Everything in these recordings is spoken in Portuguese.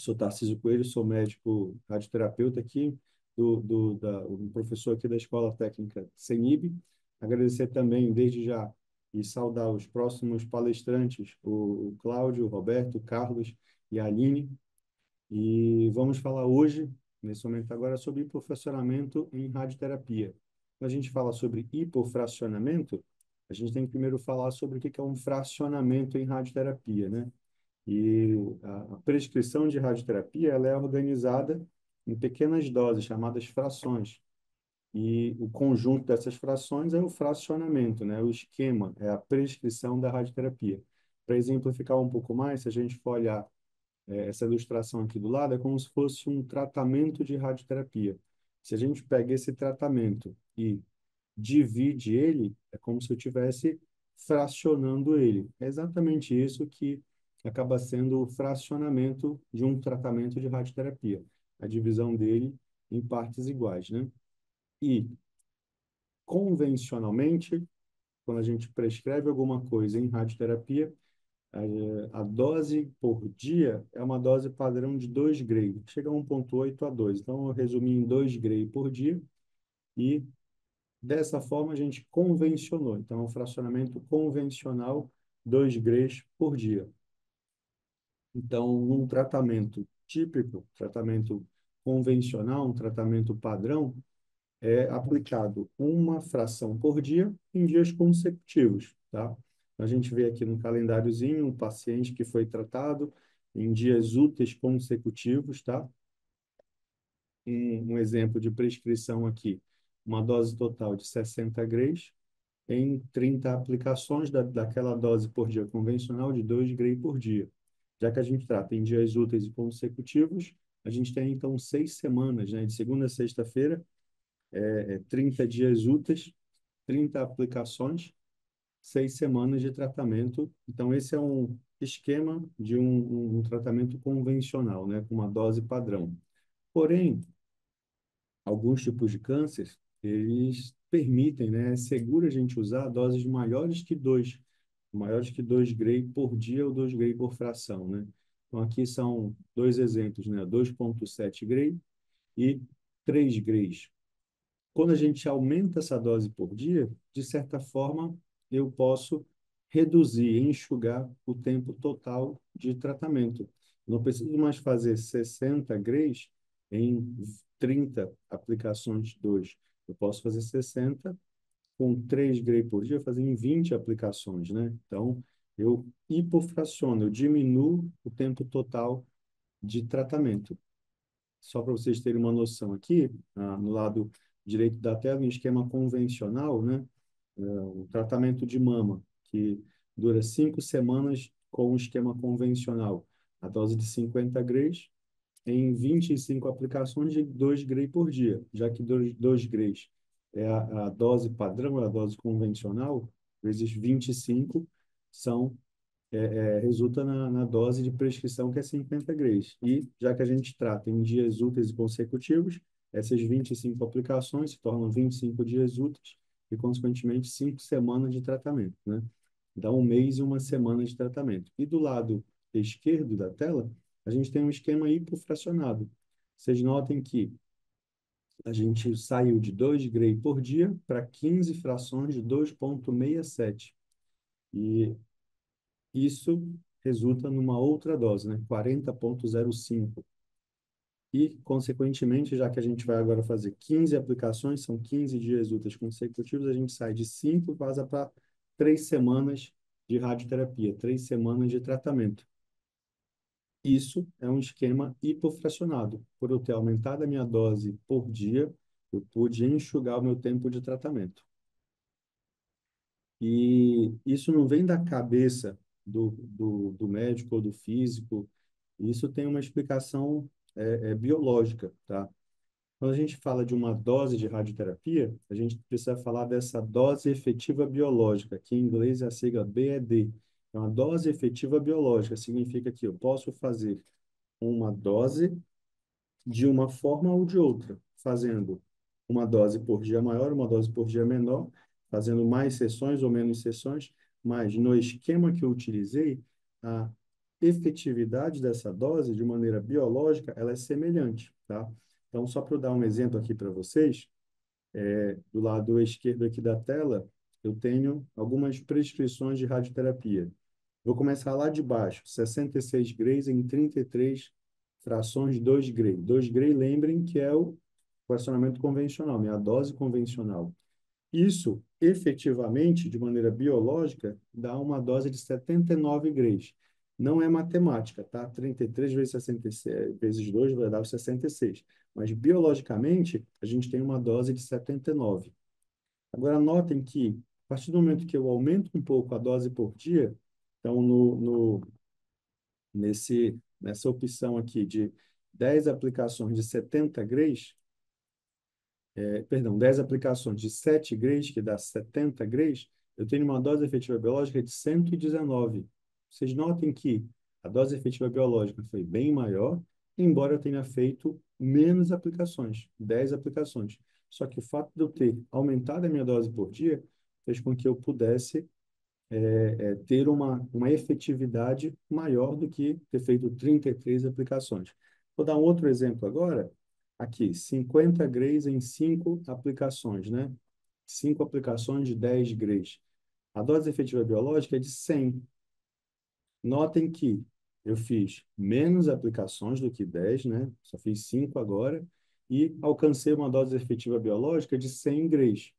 Sou Tarcísio Coelho, sou médico radioterapeuta aqui, um professor aqui da Escola Técnica CENIB. Agradecer também, desde já, e saudar os próximos palestrantes, o Cláudio, o Roberto, o Carlos e a Aline. E vamos falar hoje, nesse momento agora, sobre hipofracionamento em radioterapia. Quando a gente fala sobre hipofracionamento, a gente tem que primeiro falar sobre o que é um fracionamento em radioterapia, né? E a prescrição de radioterapia ela é organizada em pequenas doses, chamadas frações. E o conjunto dessas frações é o fracionamento, né? O esquema, é a prescrição da radioterapia. Para exemplificar um pouco mais, se a gente for olhar essa ilustração aqui do lado, é como se fosse um tratamento de radioterapia. Se a gente pega esse tratamento e divide ele, é como se eu estivesse fracionando ele. É exatamente isso que acaba sendo o fracionamento de um tratamento de radioterapia, a divisão dele em partes iguais, né? E, convencionalmente, quando a gente prescreve alguma coisa em radioterapia, a dose por dia é uma dose padrão de 2 Gray, chega a 1,8 a 2. Então, eu resumi em 2 Gray por dia e dessa forma, a gente convencionou. Então, é um fracionamento convencional, 2 grays por dia. Então, num tratamento típico, tratamento convencional, um tratamento padrão, é aplicado uma fração por dia em dias consecutivos, tá? A gente vê aqui no calendáriozinho um paciente que foi tratado em dias úteis consecutivos, tá? Um exemplo de prescrição aqui, uma dose total de 60 grays, em 30 aplicações daquela dose por dia convencional de 2 Gray por dia. Já que a gente trata em dias úteis e consecutivos, a gente tem então 6 semanas, né? De segunda a sexta-feira, 30 dias úteis, 30 aplicações, 6 semanas de tratamento. Então, esse é um esquema de um tratamento convencional, né? Com uma dose padrão. Porém, alguns tipos de câncer, eles permitem, né? É seguro a gente usar doses maiores que 2 Gray por dia ou 2 Gray por fração, né? Então, aqui são dois exemplos, né? 2,7 Gray e 3 Grays. Quando a gente aumenta essa dose por dia, de certa forma, eu posso reduzir, enxugar o tempo total de tratamento. Não preciso mais fazer 60 grays em 30 aplicações de 2. Eu posso fazer 60 com 3 grays por dia, fazer em 20 aplicações, né? Então, eu hipofraciono, eu diminuo o tempo total de tratamento. Só para vocês terem uma noção aqui, no lado direito da tela, no esquema convencional, né? O tratamento de mama, que dura 5 semanas com o esquema convencional. A dose de 50 grays em 25 aplicações de 2 grays por dia, já que 2 grays é a dose padrão, é a dose convencional, vezes 25 são resulta na dose de prescrição que é 50 grays. E, já que a gente trata em dias úteis e consecutivos, essas 25 aplicações se tornam 25 dias úteis e, consequentemente, 5 semanas de tratamento, né? Dá um mês e uma semana de tratamento. E do lado esquerdo da tela, a gente tem um esquema hipofracionado. Vocês notem que a gente saiu de 2 gray por dia para 15 frações de 2,67. E isso resulta numa outra dose, né? 40,05. E, consequentemente, já que a gente vai agora fazer 15 aplicações, são 15 dias úteis consecutivos, a gente sai de 5 e passa para 3 semanas de radioterapia, 3 semanas de tratamento. Isso é um esquema hipofracionado. Por eu ter aumentado a minha dose por dia, eu pude enxugar o meu tempo de tratamento. E isso não vem da cabeça do médico ou do físico, isso tem uma explicação biológica, tá? Quando a gente fala de uma dose de radioterapia, a gente precisa falar dessa dose efetiva biológica, que em inglês é a sigla BED. É uma dose efetiva biológica, significa que eu posso fazer uma dose de uma forma ou de outra, fazendo uma dose por dia maior, uma dose por dia menor, fazendo mais sessões ou menos sessões, mas no esquema que eu utilizei, a efetividade dessa dose, de maneira biológica, ela é semelhante, tá? Então, só para eu dar um exemplo aqui para vocês, do lado esquerdo aqui da tela, eu tenho algumas prescrições de radioterapia. Vou começar lá de baixo, 66 grays em 33 frações de 2 gray. 2 gray, lembrem que é o fracionamento convencional, minha dose convencional. Isso, efetivamente, de maneira biológica, dá uma dose de 79 grays. Não é matemática, tá? 33 vezes 66, vezes 2 vai dar 66. Mas, biologicamente, a gente tem uma dose de 79. Agora, notem que, a partir do momento que eu aumento um pouco a dose por dia, então, nessa opção aqui de 10 aplicações de 70 grays, perdão, 10 aplicações de 7 grays, que dá 70 grays, eu tenho uma dose efetiva biológica de 119. Vocês notem que a dose efetiva biológica foi bem maior, embora eu tenha feito menos aplicações, 10 aplicações. Só que o fato de eu ter aumentado a minha dose por dia fez com que eu pudesse ter uma efetividade maior do que ter feito 33 aplicações. Vou dar um outro exemplo agora. Aqui, 50 grays em 5 aplicações, né? 5 aplicações de 10 grays. A dose efetiva biológica é de 100. Notem que eu fiz menos aplicações do que 10, né? Só fiz 5 agora. E alcancei uma dose efetiva biológica de 100 grays,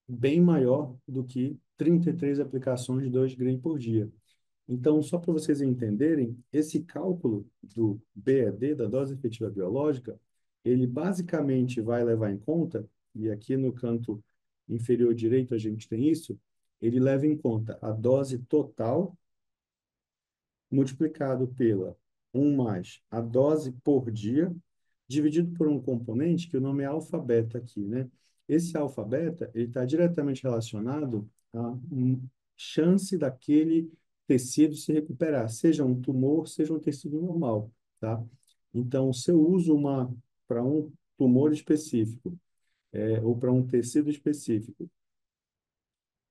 bem maior do que 33 aplicações de 2 grays por dia. Então, só para vocês entenderem, esse cálculo do BED, da dose efetiva biológica, ele basicamente vai levar em conta, e aqui no canto inferior direito a gente tem isso, ele leva em conta a dose total multiplicado pela 1 mais a dose por dia, dividido por um componente que o nome é alfa-beta aqui, né? Esse alfa-beta, ele está diretamente relacionado à chance daquele tecido se recuperar, seja um tumor, seja um tecido normal, tá? Então, se eu uso para um tumor específico, ou para um tecido específico,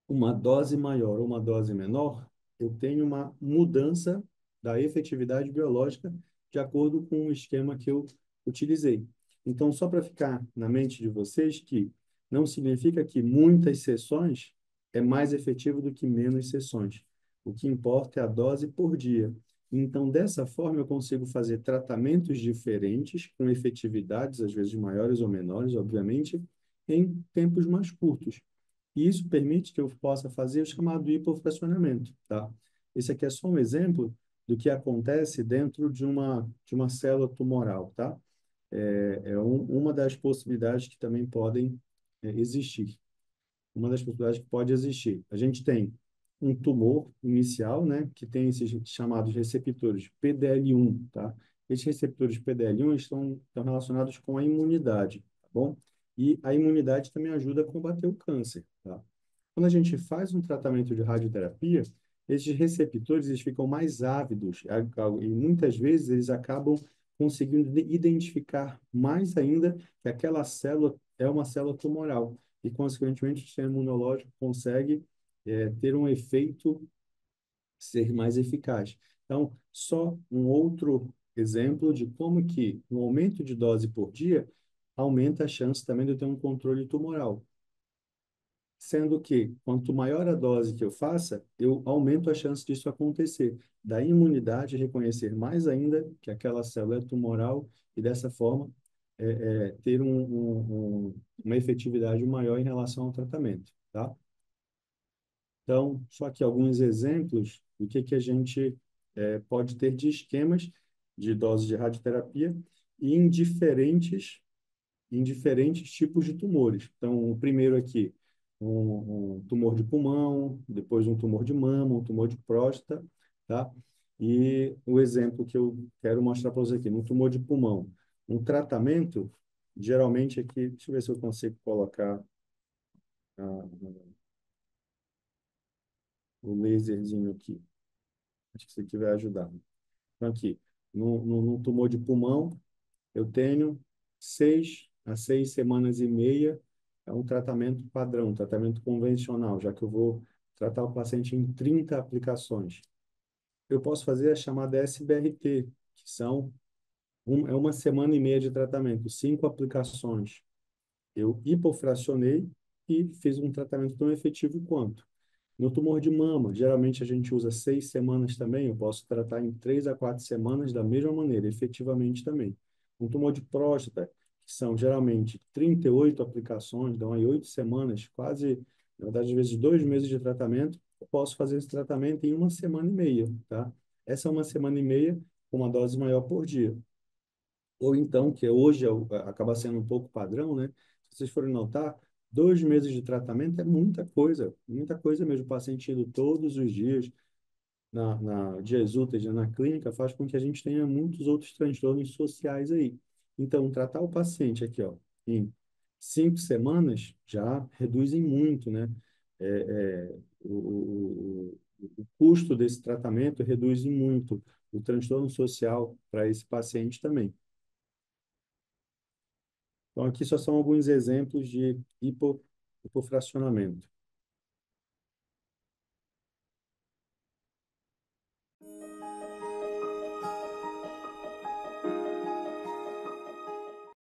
uma dose maior ou uma dose menor, eu tenho uma mudança da efetividade biológica de acordo com o esquema que eu utilizei. Então, só para ficar na mente de vocês que não significa que muitas sessões é mais efetivo do que menos sessões. O que importa é a dose por dia. Então, dessa forma, eu consigo fazer tratamentos diferentes, com efetividades, às vezes maiores ou menores, obviamente, em tempos mais curtos. E isso permite que eu possa fazer o chamado hipofracionamento, tá? Esse aqui é só um exemplo do que acontece dentro de uma célula tumoral, tá? Uma das possibilidades que também podem existir. Uma das possibilidades que pode existir. A gente tem um tumor inicial, né, que tem esses chamados receptores PDL1, tá? Esses receptores PDL1 estão relacionados com a imunidade, tá bom? E a imunidade também ajuda a combater o câncer, tá? Quando a gente faz um tratamento de radioterapia, esses receptores eles ficam mais ávidos e muitas vezes eles acabam conseguindo identificar mais ainda que aquela célula é uma célula tumoral e, consequentemente, o sistema imunológico consegue ter um efeito ser mais eficaz. Então, só um outro exemplo de como que um aumento de dose por dia aumenta a chance também de eu ter um controle tumoral. Sendo que, quanto maior a dose que eu faça, eu aumento a chance disso acontecer. Da imunidade reconhecer mais ainda que aquela célula é tumoral e, dessa forma, ter uma efetividade maior em relação ao tratamento, tá? Então, só aqui alguns exemplos do que a gente pode ter de esquemas de dose de radioterapia e em diferentes tipos de tumores. Então, o primeiro aqui, um tumor de pulmão, depois um tumor de mama, um tumor de próstata, tá? E o exemplo que eu quero mostrar para vocês aqui, no tumor de pulmão, um tratamento, geralmente aqui, deixa eu ver se eu consigo colocar o laserzinho aqui, acho que isso aqui vai ajudar. Então, aqui, no tumor de pulmão, eu tenho 6 a 6 semanas e meia, é um tratamento padrão, um tratamento convencional, já que eu vou tratar o paciente em 30 aplicações. eu posso fazer a chamada SBRT, que é uma semana e meia de tratamento, 5 aplicações. Eu hipofracionei e fiz um tratamento tão efetivo quanto. No tumor de mama, geralmente a gente usa 6 semanas também, eu posso tratar em 3 a 4 semanas da mesma maneira, efetivamente também. Um tumor de próstata, que são geralmente 38 aplicações, dão aí 8 semanas, quase, na verdade, às vezes 2 meses de tratamento, eu posso fazer esse tratamento em uma semana e meia, tá? Essa é uma semana e meia com uma dose maior por dia. Ou então, que hoje acaba sendo um pouco padrão, né? Se vocês forem notar, 2 meses de tratamento é muita coisa mesmo. O paciente indo todos os dias, dias úteis, né, na clínica, faz com que a gente tenha muitos outros transtornos sociais aí. Então, tratar o paciente aqui, ó, em 5 semanas já reduzem muito, né? O custo desse tratamento reduz muito o transtorno social para esse paciente também. Então, aqui só são alguns exemplos de hipofracionamento.